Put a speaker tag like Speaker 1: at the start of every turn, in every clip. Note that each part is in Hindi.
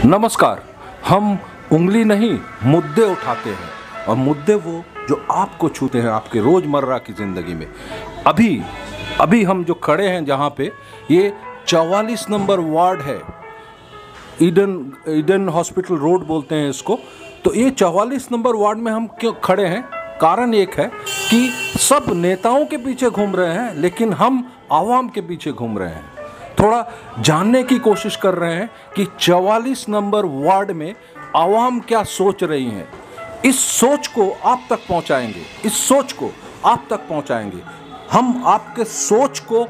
Speaker 1: नमस्कार। हम उंगली नहीं मुद्दे उठाते हैं और मुद्दे वो जो आपको छूते हैं आपके रोज़मर्रा की ज़िंदगी में। अभी हम जो खड़े हैं जहाँ पे ये 44 नंबर वार्ड है, ईडन हॉस्पिटल रोड बोलते हैं इसको। तो ये 44 नंबर वार्ड में हम क्यों खड़े हैं? कारण एक है कि सब नेताओं के पीछे घूम रहे हैं लेकिन हम आवाम के पीछे घूम रहे हैं। थोड़ा जानने की कोशिश कर रहे हैं कि 44 नंबर वार्ड में आवाम क्या सोच रही है। इस सोच को आप तक पहुंचाएंगे। हम आपके सोच को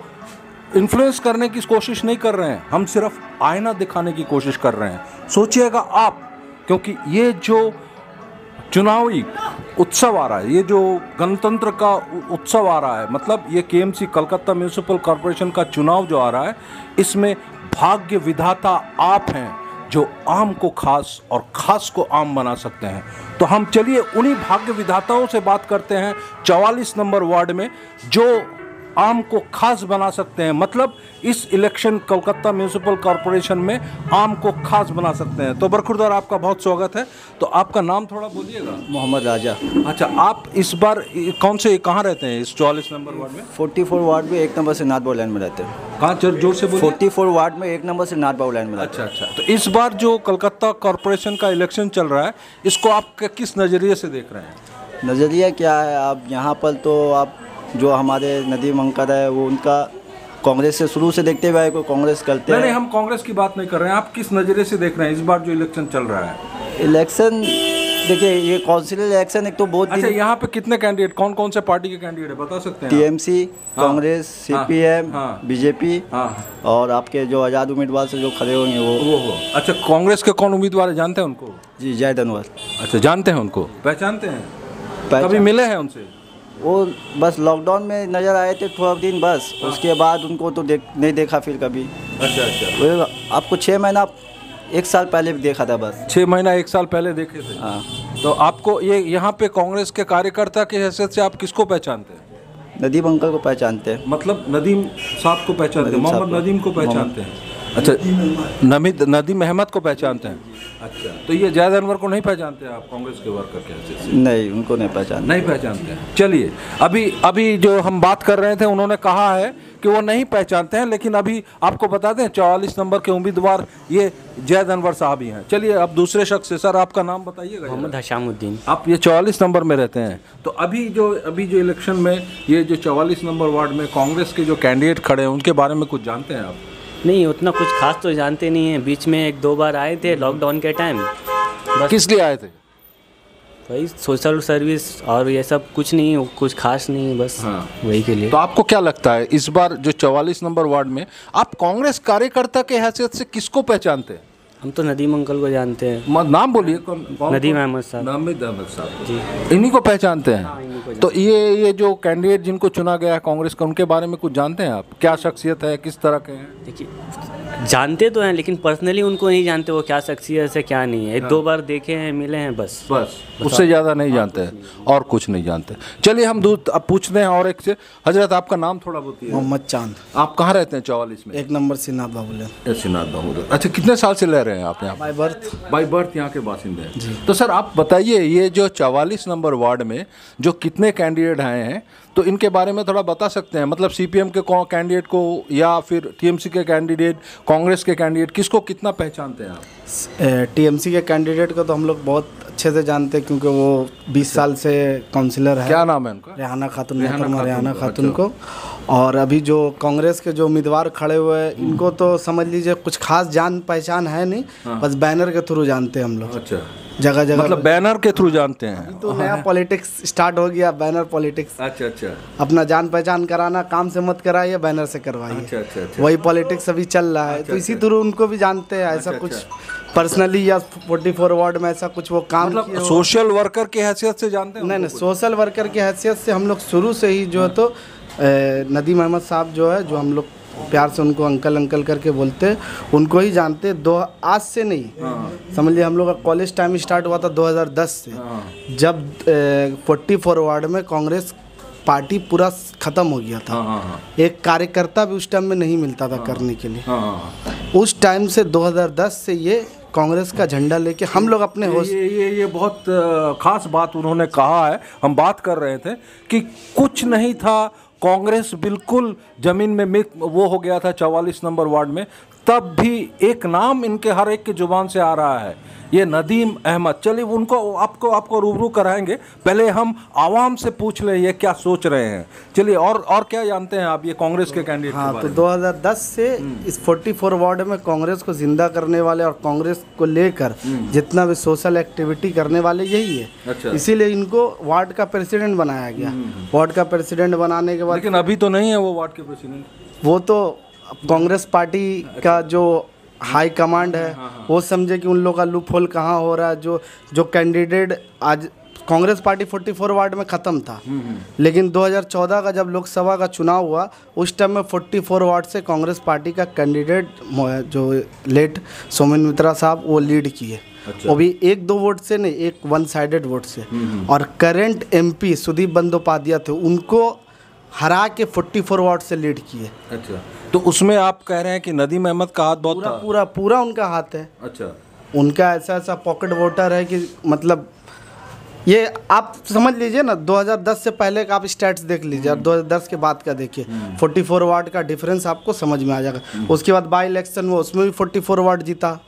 Speaker 1: इन्फ्लुएंस करने की कोशिश नहीं कर रहे हैं, हम सिर्फ आईना दिखाने की कोशिश कर रहे हैं। सोचिएगा आप, क्योंकि ये जो चुनावी उत्सव आ रहा है, ये जो गणतंत्र का उत्सव आ रहा है, मतलब ये केएमसी कलकत्ता म्यूनिसिपल कॉरपोरेशन का चुनाव जो आ रहा है, इसमें भाग्य विधाता आप हैं जो आम को खास और खास को आम बना सकते हैं। तो हम चलिए उन्हीं भाग्य विधाताओं से बात करते हैं 44 नंबर वार्ड में, जो आम को खास बना सकते हैं। मतलब इस इलेक्शन कलकत्ता म्यूनिसिपल कॉरपोरेशन में आम को खास बना सकते हैं। तो बरखुरदार, आपका बहुत स्वागत है। तो आपका नाम थोड़ा बोलिएगा।
Speaker 2: मोहम्मद राजा।
Speaker 1: अच्छा, आप इस बार कहाँ रहते हैं इस 44 नंबर वार्ड में?
Speaker 2: 44 वार्ड में 1 नंबर से नाथ बाबू लाइन में रहते हैं।
Speaker 1: कहाँ, जोर से बोलिए।
Speaker 2: 44 वार्ड में 1 नंबर से नाथ बाबू लाइन में रहते हैं।
Speaker 1: अच्छा। तो इस बार जो कलकत्ता कॉरपोरेशन का इलेक्शन चल रहा है, इसको आप किस नज़रिए से देख रहे हैं?
Speaker 2: नज़रिया क्या है, आप यहाँ पर तो आप जो हमारे नदीम अंकल है वो उनका कांग्रेस से शुरू से देखते हुए को कांग्रेस करते हैं।
Speaker 1: नहीं, हम कांग्रेस की बात नहीं कर रहे हैं। आप किस नज़रिए से देख रहे हैं इस बार जो इलेक्शन चल रहा है?
Speaker 2: इलेक्शन देखिए, ये काउंसिल इलेक्शन एक तो बहुत।
Speaker 1: अच्छा, यहाँ पे कितने कैंडिडेट, कौन कौन से पार्टी के कैंडिडेट है, बता सकते हैं?
Speaker 2: टीएमसी, कांग्रेस, सीपीएम, बीजेपी और आपके जो आज़ाद उम्मीदवार से जो खड़े होंगे वो।
Speaker 1: अच्छा, कांग्रेस के कौन उम्मीदवार है, जानते हैं उनको?
Speaker 2: जी, जयद अनवर।
Speaker 1: अच्छा, जानते हैं उनको, पहचानते हैं? कभी मिले हैं उनसे?
Speaker 2: वो बस लॉकडाउन में नज़र आए थे थोड़ा दिन, बस उसके बाद उनको तो नहीं देखा फिर कभी।
Speaker 1: अच्छा।
Speaker 2: वो आपको 6 महीना 1 साल पहले भी देखा था बस।
Speaker 1: 6 महीना 1 साल पहले देखे थे।
Speaker 2: हाँ।
Speaker 1: तो आपको ये यहाँ पे कांग्रेस के कार्यकर्ता की हैसियत से आप किसको पहचानते हैं?
Speaker 2: नदीम अंकल को पहचानते हैं।
Speaker 1: मतलब नदीम साहब को पहचानते हैं, मोहम्मद नदीम को पहचानते हैं। अच्छा, नदीम अहमद को पहचानते हैं। अच्छा, तो ये जयद अनवर को नहीं पहचानते आप कांग्रेस के वर्कर के हैसियत से?
Speaker 2: नहीं, उनको नहीं पहचानते
Speaker 1: हैं। चलिए, अभी जो हम बात कर रहे थे उन्होंने कहा है कि वो नहीं पहचानते हैं, लेकिन अभी आपको बता दें 44 नंबर के उम्मीदवार ये जयद अनवर साहब ही हैं। चलिए अब दूसरे शख्स से, सर आपका नाम बताइएगा।
Speaker 3: मोहम्मद हशामुद्दीन।
Speaker 1: आप ये 44 नंबर में रहते हैं। तो अभी जो इलेक्शन में ये जो 44 नंबर वार्ड में कांग्रेस के जो कैंडिडेट खड़े हैं उनके बारे में कुछ जानते हैं आप?
Speaker 3: नहीं, उतना कुछ खास तो जानते नहीं हैं। बीच में 1-2 बार आए थे लॉकडाउन के टाइम।
Speaker 1: किस लिए आए थे?
Speaker 3: वही सोशल सर्विस और ये सब, कुछ नहीं, कुछ खास नहीं, बस वही के लिए।
Speaker 1: तो आपको क्या लगता है इस बार जो 44 नंबर वार्ड में आप कांग्रेस कार्यकर्ता के हैसियत से किसको पहचानते हैं?
Speaker 3: हम तो नदीम अंकल को जानते हैं।
Speaker 1: नाम बोलिए। कौन?
Speaker 3: नदीम अहमद साहब।
Speaker 1: नदीम अहमद साहब
Speaker 3: जी,
Speaker 1: इन्हीं को पहचानते हैं।
Speaker 3: हाँ, इन्हीं को।
Speaker 1: तो ये जो कैंडिडेट जिनको चुना गया है कांग्रेस का, उनके बारे में कुछ जानते हैं आप? क्या शख्सियत है, किस तरह के हैं?
Speaker 3: देखिए, जानते तो हैं लेकिन पर्सनली उनको नहीं जानते वो क्या शख्सियत है क्या नहीं है। 1-2 बार देखे हैं, मिले हैं, बस
Speaker 1: उससे ज़्यादा नहीं जानते हैं और कुछ नहीं जानते। चलिए हम अब पूछते हैं और एक से। हजरत, आपका नाम थोड़ा बताइए।
Speaker 2: मोहम्मद चांद।
Speaker 1: आप कहाँ रहते हैं 44 में?
Speaker 2: 1 नंबर से नाथ बाबू लाइन।
Speaker 1: अच्छा, कितने साल से रह रहे हैं आप यहाँ? बाई बर्थ यहाँ के बासिंदे हैं। तो सर आप बताइए, ये जो 44 नंबर वार्ड में जो कितने कैंडिडेट आए हैं, तो इनके बारे में थोड़ा बता सकते हैं? मतलब सीपीएम के कैंडिडेट को या फिर टीएमसी के कैंडिडेट, कांग्रेस के कैंडिडेट, किसको कितना पहचानते हैं आप?
Speaker 4: टीएमसी के कैंडिडेट को तो हम लोग बहुत अच्छे से जानते हैं क्योंकि वो 20 साल से काउंसिलर है।
Speaker 1: क्या नाम है उनका?
Speaker 4: रेहाना खातून को। और अभी जो कांग्रेस के जो उम्मीदवार खड़े हुए हैं, इनको तो समझ लीजिए कुछ खास जान पहचान है नहीं। बस बैनर के थ्रू जानते हैं हम लोग।
Speaker 1: अच्छा,
Speaker 4: जगह
Speaker 1: मतलब बैनर के थ्रू जानते हैं।
Speaker 4: तो नया पॉलिटिक्स स्टार्ट हो गया, बैनर पॉलिटिक्स।
Speaker 1: अच्छा।
Speaker 4: अपना जान पहचान कराना, काम से मत कराइए, बैनर से करवाइए।
Speaker 1: अच्छा।
Speaker 4: वही पॉलिटिक्स अभी चल रहा है। तो इसी थ्रू उनको भी जानते हैं। ऐसा कुछ पर्सनली या 44 वार्ड में ऐसा कुछ वो काम,
Speaker 1: मतलब सोशल वर्कर की हैसियत से जानते हैं?
Speaker 4: नहीं, सोशल वर्कर की हैसियत से हम लोग शुरू से ही जो है तो नदीम अहमद साहब जो है, जो हम लोग प्यार से उनको अंकल करके बोलते हैं, उनको ही जानते। आज से नहीं, समझ लिया हम लोग का कॉलेज टाइम स्टार्ट हुआ था 2010 से, जब 44 वार्ड में कांग्रेस पार्टी पूरा ख़त्म हो गया था। एक कार्यकर्ता भी उस टाइम में नहीं मिलता था करने के लिए। उस टाइम से 2010 से ये कांग्रेस का झंडा लेके हम लोग अपने
Speaker 1: ये बहुत खास बात उन्होंने कहा है। हम बात कर रहे थे कि कुछ नहीं था, कांग्रेस बिल्कुल ज़मीन में वो हो गया था 44 नंबर वार्ड में, तब भी एक नाम इनके हर एक की जुबान से आ रहा है, ये नदीम अहमद। चलिए उनको आपको रूबरू कराएंगे, पहले हम आवाम से पूछ ले ये क्या सोच रहे हैं। चलिए और क्या जानते हैं आप ये कांग्रेस के कैंडिडेट के बारे में?
Speaker 4: 2010 से इस 44 वार्ड में कांग्रेस को जिंदा करने वाले और कांग्रेस को लेकर जितना भी सोशल एक्टिविटी करने वाले यही है।
Speaker 1: अच्छा।
Speaker 4: इसीलिए इनको वार्ड का प्रेसिडेंट बनाया गया। वार्ड का प्रेसिडेंट बनाने के बाद,
Speaker 1: लेकिन अभी तो नहीं है वो वार्ड के प्रेसिडेंट,
Speaker 4: वो तो कांग्रेस पार्टी का जो हाई कमांड है वो समझे कि उन लोग का लूप होल कहाँ हो रहा है। जो कैंडिडेट आज कांग्रेस पार्टी 44 वार्ड में ख़त्म था, लेकिन 2014 का जब लोकसभा का चुनाव हुआ उस टाइम में 44 वार्ड से कांग्रेस पार्टी का कैंडिडेट जो लेट सोमेन मित्रा साहब वो लीड किए। अच्छा। वो भी 1-2 वोट से नहीं, एक वन साइडेड वोट से। और करंट MP सुदीप बंदोपाध्याय थे, उनको हरा के 44 वार्ड से लीड किए।
Speaker 1: अच्छा, तो उसमें आप कह रहे हैं कि नदीम अहमद का हाथ बहुत था?
Speaker 4: पूरा उनका हाथ है।
Speaker 1: अच्छा,
Speaker 4: उनका ऐसा पॉकेट वोटर है कि मतलब ये आप समझ लीजिए ना, 2010 से पहले का आप स्टैट्स देख लीजिए और 2010 के बाद का देखिए, 44 वार्ड का डिफरेंस आपको समझ में आ जाएगा। उसके बाद बाई इलेक्शन में उसमें भी 44 वार्ड जीता,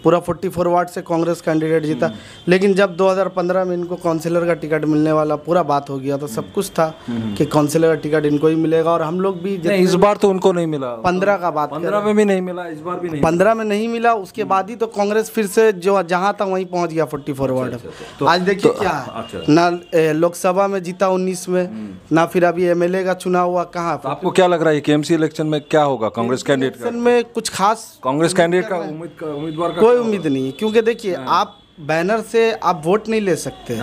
Speaker 4: पूरा 44 वार्ड से कांग्रेस कैंडिडेट जीता। लेकिन जब 2015 में इनको काउंसिलर का टिकट मिलने वाला पूरा बात हो गया, तो सब कुछ था कि काउंसिलर का टिकट इनको ही मिलेगा। और हम लोग भी
Speaker 1: इस बार तो उनको नहीं मिला,
Speaker 4: 15 का बात,
Speaker 1: 15 में भी नहीं मिला, इस बार भी नहीं,
Speaker 4: 15 में नहीं मिला। उसके बाद ही तो कांग्रेस फिर से जो जहाँ था वहीं पहुँच गया 44 वार्ड। आज देखिए क्या है, ना लोकसभा में जीता 19 में, ना फिर अभी MLA का चुनाव हुआ। कहाँ
Speaker 1: आपको क्या लग रहा है KMC इलेक्शन में क्या होगा कांग्रेस कैंडिडेट
Speaker 4: में? कुछ खास
Speaker 1: कांग्रेस कैंडिडेट का उम्मीदवार का
Speaker 4: कोई उम्मीद नहीं है, क्योंकि देखिए आप बैनर से आप वोट नहीं ले सकते।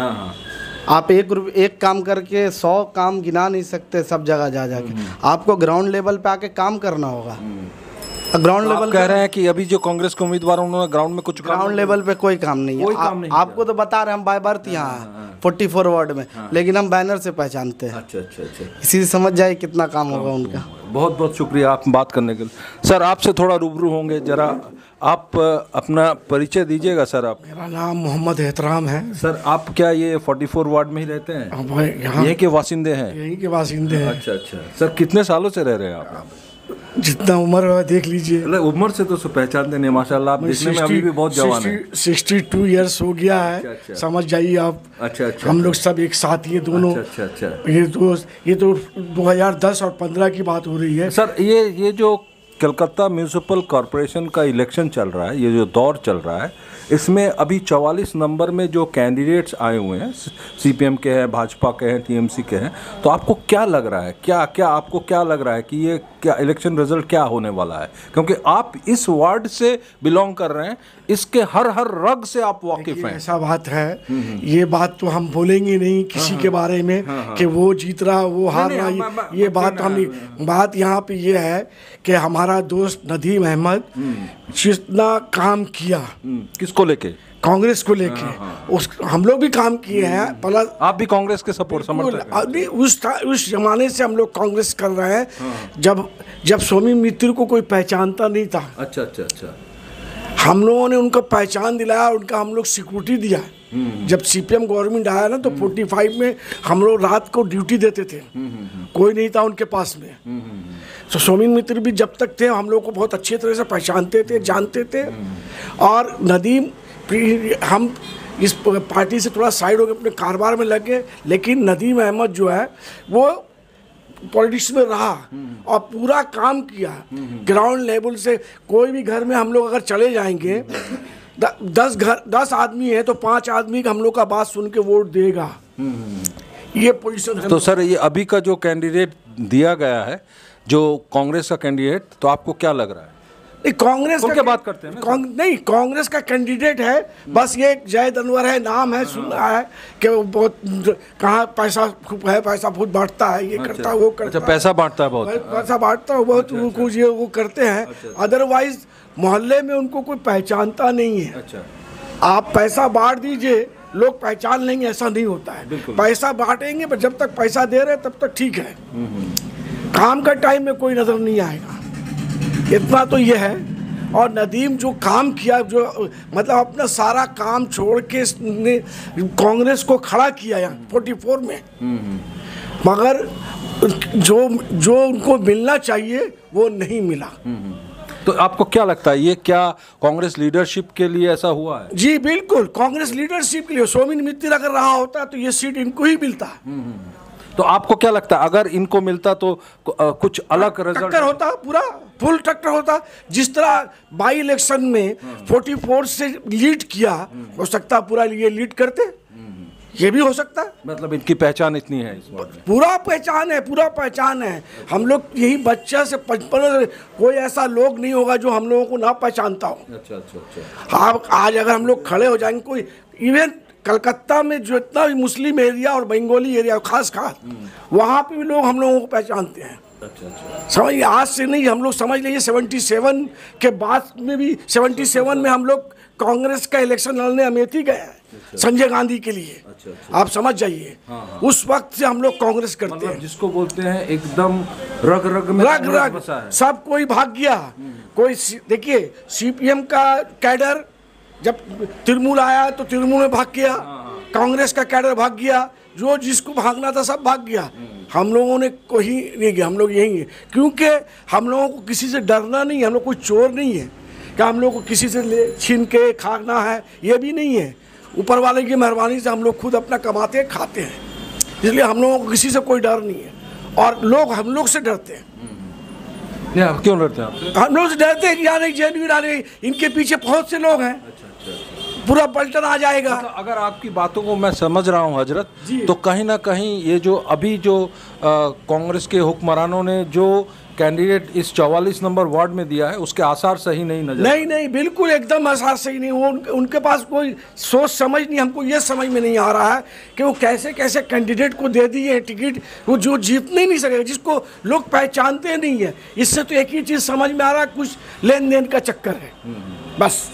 Speaker 4: आप एक काम करके 100 काम गिना नहीं सकते सब जगह जा जाके। आपको ग्राउंड लेवल पे आके काम करना होगा। ग्राउंड लेवल
Speaker 1: कह रहे हैं कि अभी जो कांग्रेस के उम्मीदवार उन्होंने ग्राउंड में कुछ
Speaker 4: ग्राउंड लेवल पे कोई काम नहीं है। आपको तो बता रहे हम बाय बर्थ यहाँ 44 वार्ड में, लेकिन हम बैनर से पहचानते हैं।
Speaker 1: अच्छा, इसी
Speaker 4: से समझ जाए कितना काम होगा उनका।
Speaker 1: बहुत बहुत शुक्रिया आप बात करने के लिए। सर आपसे थोड़ा रूबरू होंगे, जरा आप अपना परिचय दीजिएगा। सर आप?
Speaker 5: मेरा नाम मोहम्मद एहतराम है।
Speaker 1: सर आप क्या ये 44 वार्ड में ही रहते हैं? यहीं के वासिंदे हैं?
Speaker 5: यहीं के वासिंदे हैं।
Speaker 1: अच्छा। सर कितने सालों से रह रहे हैं आप?
Speaker 5: जितना उम्र है देख लीजिए।
Speaker 1: उम्र से तो पहचानते नहीं, माशाल्लाह आप दिखने में अभी भी बहुत जवान हैं।
Speaker 5: 62 इयर्स हो गया है। अच्छा। समझ जाइए आप।
Speaker 1: अच्छा।
Speaker 5: हम लोग सब एक साथ ही दोनों।
Speaker 1: अच्छा।
Speaker 5: ये तो 2010 और 15 की बात हो रही है।
Speaker 1: सर ये जो कलकत्ता म्यूनिसिपल कॉरपोरेशन का इलेक्शन चल रहा है, ये जो दौर चल रहा है, इसमें अभी 44 नंबर में जो कैंडिडेट्स आए हुए हैं, CPM के हैं, भाजपा के हैं, TMC के हैं, तो आपको क्या लग रहा है, क्या आपको क्या लग रहा है कि ये क्या इलेक्शन रिजल्ट क्या होने वाला है? क्योंकि आप इस वार्ड से बिलोंग कर रहे हैं, इसके हर रग से आप वाकिफ हैं।
Speaker 5: ऐसा बात है, ये बात तो हम बोलेंगे नहीं किसी के बारे में कि वो जीत रहा वो हार रहा, ये बात हम नहीं। बात यहाँ पे ये है कि हमारा दोस्त नदीम अहमद जितना काम किया,
Speaker 1: किसको लेके?
Speaker 5: कांग्रेस को लेके, उस हम लोग भी काम किए हैं। प्लस
Speaker 1: आप भी कांग्रेस के समर्थक?
Speaker 5: अभी उस जमाने से हम लोग कांग्रेस कर रहे हैं जब सोमी मित्र को कोई पहचानता नहीं था।
Speaker 1: अच्छा।
Speaker 5: हम लोगों ने उनको पहचान दिलाया, उनका हम लोग सिक्योरिटी दिया। जब CPM गवर्नमेंट आया ना, तो 45 में हम लोग रात को ड्यूटी देते थे, कोई नहीं था उनके पास में। तो सोमिन मित्र भी जब तक थे हम लोग को बहुत अच्छी तरह से पहचानते थे, जानते थे। और नदीम हम इस पार्टी से थोड़ा साइड हो गए, अपने कारोबार में लगे, लेकिन नदीम अहमद जो है वो पॉलिटिक्स में रहा और पूरा काम किया ग्राउंड लेवल से। कोई भी घर में हम लोग अगर चले जाएंगे, 10 आदमी है तो 5 आदमी का हम लोग का बात सुन के वोट देगा। ये पोजीशन।
Speaker 1: तो सर ये अभी का जो कैंडिडेट दिया गया है, जो कांग्रेस का कैंडिडेट, तो आपको क्या लग रहा है?
Speaker 5: नहीं, कांग्रेस का
Speaker 1: बात करते हैं ना?
Speaker 5: नहीं, कांग्रेस का कैंडिडेट है, बस ये जैद अनवर है, नाम है, सुना है कि वो बहुत कहाँ पैसा है, पैसा बहुत बांटता है, ये करता है, वो करता है।
Speaker 1: पैसा बांटता है, बहुत
Speaker 5: पैसा बांटता है, बहुत कुछ ये वो करते हैं। अदरवाइज मोहल्ले में उनको कोई पहचानता नहीं है।
Speaker 1: अच्छा।
Speaker 5: आप पैसा बांट दीजिए, लोग पहचान लेंगे, ऐसा नहीं होता है। पैसा बांटेंगे पर जब तक पैसा दे रहे तब तक ठीक है, काम का टाइम में कोई नजर नहीं आएगा। इतना तो ये है। और नदीम जो काम किया, जो मतलब अपना सारा काम छोड़ के ने कांग्रेस को खड़ा किया यहाँ 44 में, मगर जो उनको मिलना चाहिए वो नहीं मिला।
Speaker 1: तो आपको क्या लगता है, ये क्या कांग्रेस लीडरशिप के लिए ऐसा हुआ है?
Speaker 5: जी बिल्कुल, कांग्रेस लीडरशिप के लिए। सोमिन मित्र अगर रहा होता तो ये सीट इनको ही मिलता।
Speaker 1: तो आपको क्या लगता है अगर इनको मिलता तो कुछ अलग रिजल्ट
Speaker 5: टक्कर होता, पूरा फुल टक्कर होता। जिस तरह बाई इलेक्शन में 44 से लीड किया, हो सकता पूरा ये लीड करते, ये भी हो सकता है।
Speaker 1: मतलब इनकी पहचान इतनी है इस बात में।
Speaker 5: पूरा पहचान है, पूरा पहचान है। हम लोग यही बच्चा से 55 कोई ऐसा लोग नहीं होगा जो हम लोगों को ना पहचानता हो।
Speaker 1: अच्छा।
Speaker 5: आप आज अगर हम लोग खड़े हो जाएंगे, कोई इवन कलकत्ता में जो इतना भी मुस्लिम एरिया और बंगाली एरिया खास वहाँ पे भी लोग हम लोगों को पहचानते हैं। समझिए, आज से नहीं, हम लोग समझ लीजिए 77 के बाद में भी, 77 में हम लोग कांग्रेस का इलेक्शन लड़ने अमेठी गए हैं संजय गांधी के लिए। आप समझ जाइए, उस वक्त से हम लोग कांग्रेस करते हैं।
Speaker 1: जिसको बोलते हैं एकदम रग रग में बसा है।
Speaker 5: सब कोई भाग गया। कोई देखिए सीपीएम का कैडर जब तृणमूल आया तो तृणमूल में भाग गया, कांग्रेस का कैडर भाग गया, जो जिसको भागना था सब भाग गया। हम लोगों ने कोई नहीं गया, हम लोग यहीं हैं, क्योंकि हम लोगों को किसी से डरना नहीं है। हम लोग कोई चोर नहीं है कि हम लोग को किसी से छीन के खाना है, ये भी नहीं है। ऊपर वाले की मेहरबानी से हम लोग खुद अपना कमाते हैं, खाते हैं, इसलिए हम लोगों को किसी से कोई डर नहीं है। और लोग हम लोग से डरते हैं।
Speaker 1: क्यों डरते हैं?
Speaker 5: हम लोग से डरते हैं कि यार नहीं, जेन्युइन आ रही, इनके पीछे बहुत से लोग हैं, पूरा पलटन आ जाएगा।
Speaker 1: मतलब अगर आपकी बातों को मैं समझ रहा हूं हजरत, तो कहीं ना कहीं ये जो अभी जो कांग्रेस के हुक्मरानों ने जो कैंडिडेट इस 44 नंबर वार्ड में दिया है, उसके आसार सही नहीं नजर।
Speaker 5: नहीं, बिल्कुल एकदम आसार सही नहीं। वो उनके पास कोई सोच समझ नहीं। हमको ये समझ में नहीं आ रहा है कि वो कैसे कैसे कैंडिडेट को दे दिए टिकट, वो जो जीतने नहीं सकेगा, जिसको लोग पहचानते नहीं है। इससे तो एक ही चीज़ समझ में आ रहा है, कुछ लेन देन का चक्कर है बस।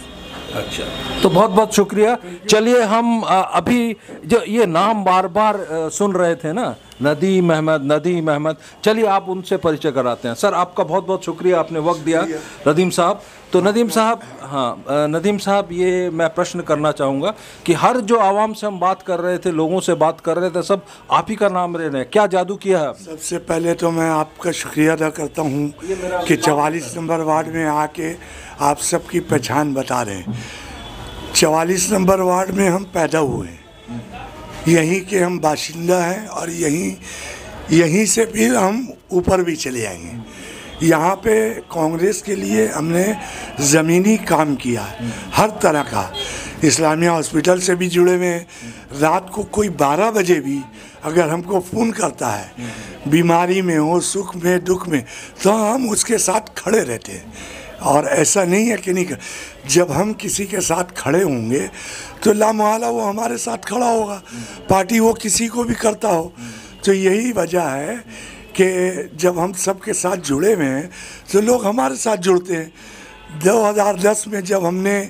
Speaker 1: अच्छा, तो बहुत बहुत शुक्रिया। चलिए हम अभी जो ये नाम बार बार सुन रहे थे ना, नदीम अहमद, चलिए आप उनसे परिचय कराते हैं। सर आपका बहुत बहुत शुक्रिया, आपने वक्त दिया नदीम साहब। तो नदीम साहब, हाँ नदीम साहब, ये मैं प्रश्न करना चाहूँगा कि हर जो आवाम से हम बात कर रहे थे, लोगों से बात कर रहे थे, सब आप ही का नाम ले रहे हैं, क्या जादू किया है?
Speaker 6: सबसे पहले तो मैं आपका शुक्रिया अदा करता हूँ कि 44 नंबर वार्ड में आके आप सबकी पहचान बता रहे हैं। 44 नंबर वार्ड में हम पैदा हुए हैं, यहीं के हम बाशिंदा हैं और यहीं से फिर हम ऊपर भी चले आएंगे। यहाँ पे कांग्रेस के लिए हमने ज़मीनी काम किया है, हर तरह का। इस्लामिया हॉस्पिटल से भी जुड़े हुए हैं। रात को कोई 12 बजे भी अगर हमको फ़ोन करता है, बीमारी में हो, सुख में, दुख में, तो हम उसके साथ खड़े रहते हैं। और ऐसा नहीं है कि नहीं, जब हम किसी के साथ खड़े होंगे तो लामहला वो हमारे साथ खड़ा होगा, पार्टी वो किसी को भी करता हो। तो यही वजह है कि जब हम सबके साथ जुड़े हुए हैं तो लोग हमारे साथ जुड़ते हैं। 2010 में जब हमने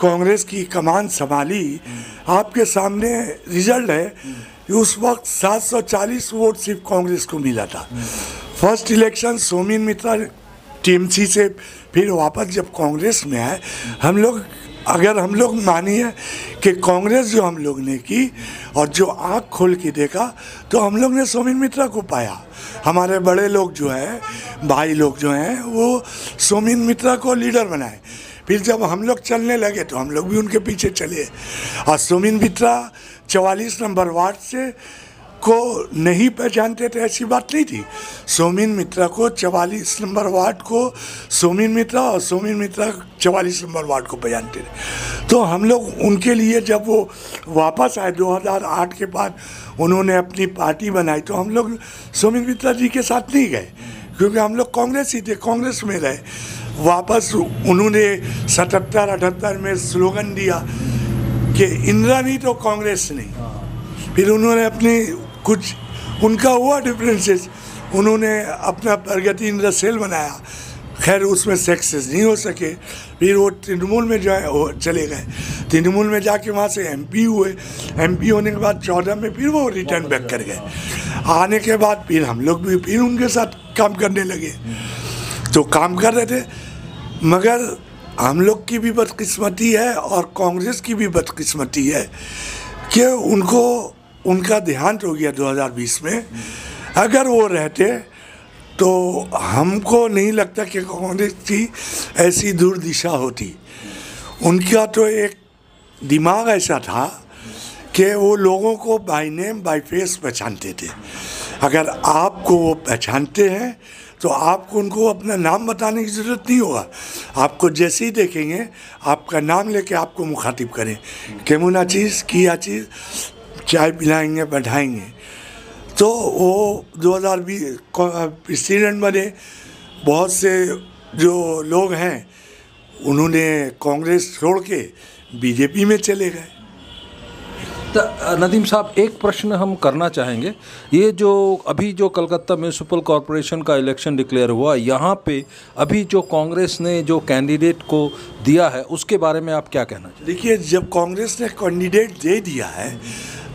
Speaker 6: कांग्रेस की कमान संभाली, आपके सामने रिजल्ट है, उस वक्त 740 वोट सिर्फ कांग्रेस को मिला था। फर्स्ट इलेक्शन सोमिन मित्रा टीएमसी से फिर वापस जब कांग्रेस में आए, हम लोग मानिए कि कांग्रेस जो हम लोग ने की और जो आँख खोल के देखा, तो हम लोग ने सोमिन मित्रा को पाया। हमारे बड़े लोग जो हैं, भाई लोग जो हैं, वो सोमिन मित्रा को लीडर बनाए। फिर जब हम लोग चलने लगे तो हम लोग भी उनके पीछे चले। और सोमिन मित्रा 44 नंबर वार्ड से को नहीं पहचानते थे, ऐसी बात नहीं थी। सोमिन मित्रा को 44 नंबर वार्ड को सोमिन मित्रा और सोमिन मित्रा 44 नंबर वार्ड को पहचानते थे। तो हम लोग उनके लिए, जब वो वापस आए 2008 के बाद, उन्होंने अपनी पार्टी बनाई, तो हम लोग सोमिन मित्रा जी के साथ नहीं गए, क्योंकि हम लोग कांग्रेस ही थे, कांग्रेस में रहे। वापस उन्होंने 77-78 में स्लोगन दिया कि इंदिरा नहीं तो कांग्रेस नहीं। फिर उन्होंने अपनी कुछ उनका हुआ डिफरेंसेस, उन्होंने अपना प्रगति इंद्र सेल बनाया, खैर उसमें सक्सेस नहीं हो सके। फिर वो तृणमूल में जो है वो चले गए, तृणमूल में जाके वहाँ से एमपी हुए। एमपी होने के बाद 14 में फिर वो रिटर्न बैक कर गए। आने के बाद फिर हम लोग भी फिर उनके साथ काम करने लगे। तो काम कर रहे थे, मगर हम लोग की भी बदकिस्मती है और कांग्रेस की भी बदकिस्मती है कि उनको उनका देहांत हो गया 2020 में। अगर वो रहते तो हमको नहीं लगता कि कांग्रेस की ऐसी दुर्दिशा होती। उनका तो एक दिमाग ऐसा था कि वो लोगों को बाय नेम बाय फेस पहचानते थे। अगर आपको वो पहचानते हैं तो आपको उनको अपना नाम बताने की ज़रूरत नहीं होगा। आपको जैसे ही देखेंगे आपका नाम लेके आपको मुखातिब करें, केमुना चीज़ किया चीज़, चाय पिलाएंगे बैठाएंगे। तो वो 2020 प्रेसिडेंट बने। बहुत से जो लोग हैं उन्होंने कांग्रेस छोड़ के बीजेपी में चले गए।
Speaker 1: तो नदीम साहब, एक प्रश्न हम करना चाहेंगे। ये जो अभी जो कलकत्ता म्यूनिसिपल कॉरपोरेशन का इलेक्शन डिक्लेयर हुआ, यहाँ पे अभी जो कांग्रेस ने जो कैंडिडेट को दिया है उसके बारे में आप क्या कहना चाहेंगे?
Speaker 6: देखिए, जब कांग्रेस ने कैंडिडेट दे दिया है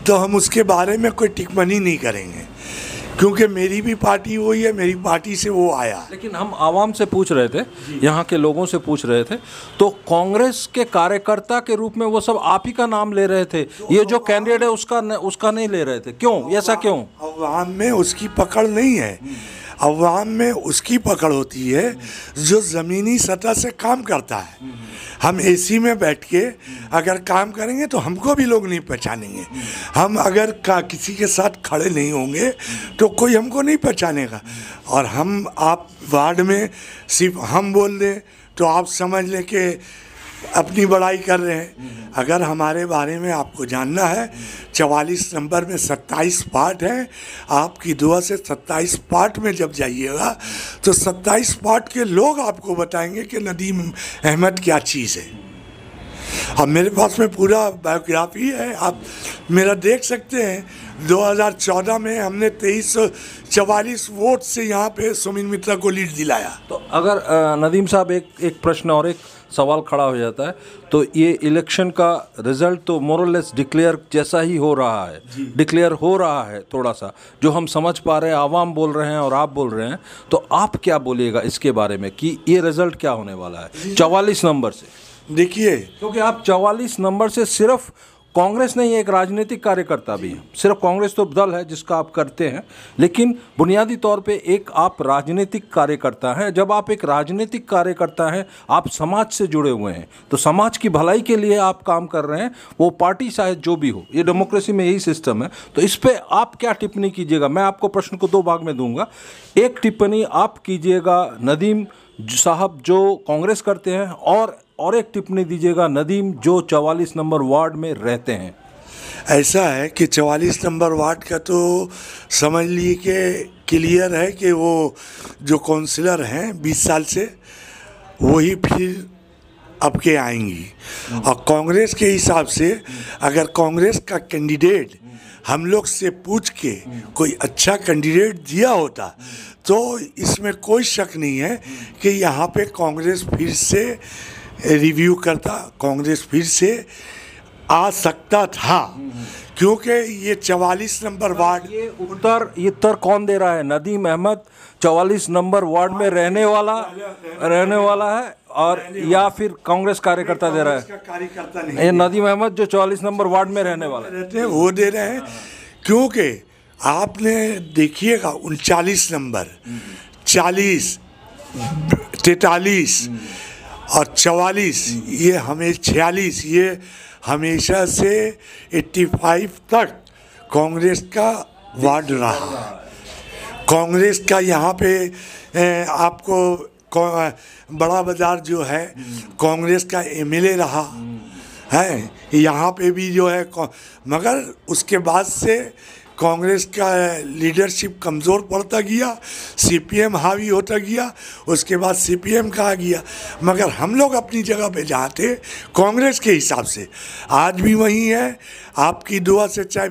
Speaker 6: तो हम उसके बारे में कोई टिप्पणी नहीं करेंगे, क्योंकि मेरी भी पार्टी वही है, मेरी पार्टी से वो आया।
Speaker 1: लेकिन हम आवाम से पूछ रहे थे, यहाँ के लोगों से पूछ रहे थे, तो कांग्रेस के कार्यकर्ता के रूप में वो सब आप ही का नाम ले रहे थे। ये जो कैंडिडेट है उसका नहीं ले रहे थे, क्यों? ऐसा क्यों?
Speaker 6: अवाम में उसकी पकड़ नहीं है। अवाम में उसकी पकड़ होती है जो ज़मीनी सतह से काम करता है। हम एसी में बैठ के अगर काम करेंगे तो हमको भी लोग नहीं पहचानेंगे। हम अगर किसी के साथ खड़े नहीं होंगे तो कोई हमको नहीं पहचानेगा। और हम आप वार्ड में सिर्फ हम बोल दें तो आप समझ लें कि अपनी बड़ाई कर रहे हैं। अगर हमारे बारे में आपको जानना है, 44 नंबर में 27 पार्ट हैं। आपकी दुआ से 27 पार्ट में जब जाइएगा तो 27 पार्ट के लोग आपको बताएंगे कि नदीम अहमद क्या चीज़ है। अब मेरे पास में पूरा बायोग्राफी है, आप मेरा देख सकते हैं। 2014 में हमने 2344 वोट से यहाँ पे सुमिन मित्रा को लीड दिलाया।
Speaker 1: तो अगर नदीम साहब एक प्रश्न और एक सवाल खड़ा हो जाता है, तो ये इलेक्शन का रिजल्ट तो मोरलेस डिक्लेयर जैसा ही हो रहा है, डिक्लेयर हो रहा है। थोड़ा सा जो हम समझ पा रहे हैं, आवाम बोल रहे हैं और आप बोल रहे हैं, तो आप क्या बोलिएगा इसके बारे में कि ये रिजल्ट क्या होने वाला है 44 नंबर से?
Speaker 6: देखिए,
Speaker 1: क्योंकि आप 44 नंबर से सिर्फ कांग्रेस नहीं, एक राजनीतिक कार्यकर्ता भी है। सिर्फ कांग्रेस तो दल है जिसका आप करते हैं, लेकिन बुनियादी तौर पे एक आप राजनीतिक कार्यकर्ता हैं। जब आप एक राजनीतिक कार्यकर्ता हैं, आप समाज से जुड़े हुए हैं, तो समाज की भलाई के लिए आप काम कर रहे हैं, वो पार्टी शायद जो भी हो। ये डेमोक्रेसी में यही सिस्टम है। तो इस पर आप क्या टिप्पणी कीजिएगा? मैं आपको प्रश्न को 2 भाग में दूंगा। एक टिप्पणी आप कीजिएगा नदीम साहब जो कांग्रेस करते हैं, और एक टिप्पणी दीजिएगा नदीम जो 44 नंबर वार्ड में रहते हैं।
Speaker 6: ऐसा है कि 44 नंबर वार्ड का तो समझ लीजिए कि क्लियर है कि वो जो काउंसिलर हैं 20 साल से वही फिर अब के आएंगी। और कांग्रेस के हिसाब से अगर कांग्रेस का कैंडिडेट हम लोग से पूछ के कोई अच्छा कैंडिडेट दिया होता तो इसमें कोई शक नहीं है कि यहाँ पे कांग्रेस फिर से रिव्यू करता, कांग्रेस फिर से आ सकता था। क्योंकि ये 44 नंबर वार्ड,
Speaker 1: ये उत्तर कौन दे रहा है? नदीम अहमद 44 नंबर वार्ड में रहने वाला है, और या फिर कांग्रेस कार्यकर्ता दे रहा है?
Speaker 6: कार्यकर्ता नहीं,
Speaker 1: ये नदीम अहमद जो 44 नंबर वार्ड में रहने वाला
Speaker 6: रहते हैं वो दे रहे हैं। क्योंकि आपने देखिएगा 39 नंबर, 40, 43 और 44, ये हमें 46, ये हमेशा से 85 तक कांग्रेस का वार्ड रहा। कांग्रेस का यहाँ पे आपको बड़ा बाजार जो है कांग्रेस का एमएलए रहा है, यहाँ पे भी जो है। मगर उसके बाद से कांग्रेस का लीडरशिप कमज़ोर पड़ता गया, सीपीएम हावी होता गया, उसके बाद सीपीएम कहा गया। मगर हम लोग अपनी जगह पे जहाँ थे कांग्रेस के हिसाब से आज भी वही है। आपकी दुआ से चाहे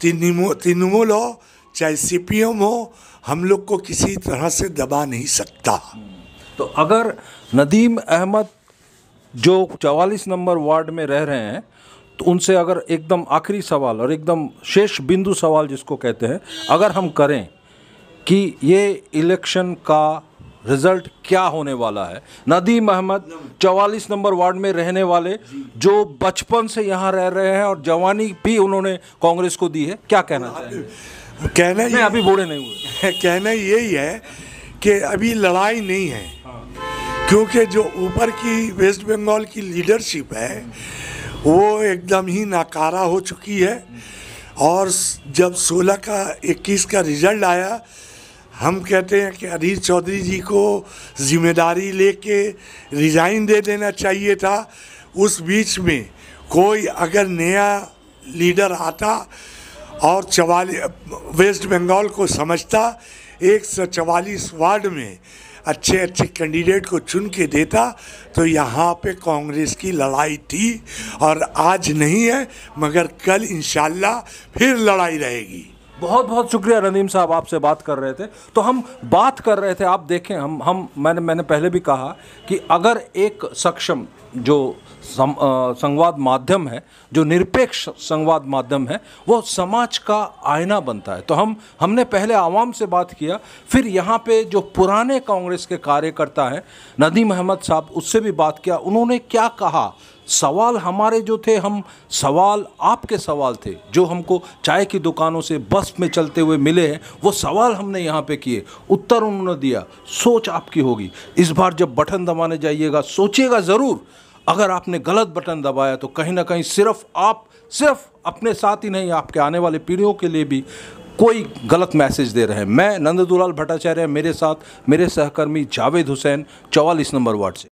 Speaker 6: तृणमूल हो चाहे सीपीएम हो, हम लोग को किसी तरह से दबा नहीं सकता।
Speaker 1: तो अगर नदीम अहमद जो 44 नंबर वार्ड में रह रहे हैं, तो उनसे अगर एकदम आखिरी सवाल और एकदम शेष बिंदु सवाल जिसको कहते हैं, अगर हम करें कि ये इलेक्शन का रिजल्ट क्या होने वाला है, नदीम अहमद 44 नंबर वार्ड में रहने वाले जो बचपन से यहाँ रह रहे हैं और जवानी भी उन्होंने कांग्रेस को दी है, क्या कहना चाहेंगे?
Speaker 6: कहना
Speaker 1: अभी बूढ़े नहीं हुए।
Speaker 6: कहना यही है कि अभी लड़ाई नहीं है, क्योंकि जो ऊपर की वेस्ट बंगाल की लीडरशिप है वो एकदम ही नाकारा हो चुकी है। और जब 16 का 21 का रिजल्ट आया, हम कहते हैं कि अधीर चौधरी जी को जिम्मेदारी लेके रिज़ाइन दे देना चाहिए था। उस बीच में कोई अगर नया लीडर आता और वेस्ट बंगाल को समझता, 144 वार्ड में अच्छे अच्छे कैंडिडेट को चुन के देता, तो यहाँ पे कांग्रेस की लड़ाई थी और आज नहीं है, मगर कल इंशाल्लाह फिर लड़ाई रहेगी।
Speaker 1: बहुत बहुत शुक्रिया नदीम साहब, आपसे बात कर रहे थे। तो हम बात कर रहे थे, आप देखें, मैंने पहले भी कहा कि अगर एक सक्षम जो संवाद माध्यम है, जो निरपेक्ष संवाद माध्यम है, वो समाज का आईना बनता है। तो हमने पहले आवाम से बात किया, फिर यहाँ पे जो पुराने कांग्रेस के कार्यकर्ता हैं नदीम अहमद साहब, उससे भी बात किया। उन्होंने क्या कहा, सवाल हमारे जो थे, हम सवाल आपके सवाल थे जो हमको चाय की दुकानों से बस में चलते हुए मिले हैं, वो सवाल हमने यहाँ पे किए, उत्तर उन्होंने दिया। सोच आपकी होगी, इस बार जब बटन दबाने जाइएगा सोचिएगा ज़रूर, अगर आपने गलत बटन दबाया तो कहीं ना कहीं सिर्फ अपने साथ ही नहीं, आपके आने वाले पीढ़ियों के लिए भी कोई गलत मैसेज दे रहे हैं। मैं नंददुलाल भट्टाचार्य, मेरे साथ मेरे सहकर्मी जावेद हुसैन, 44 नंबर वार्ड से।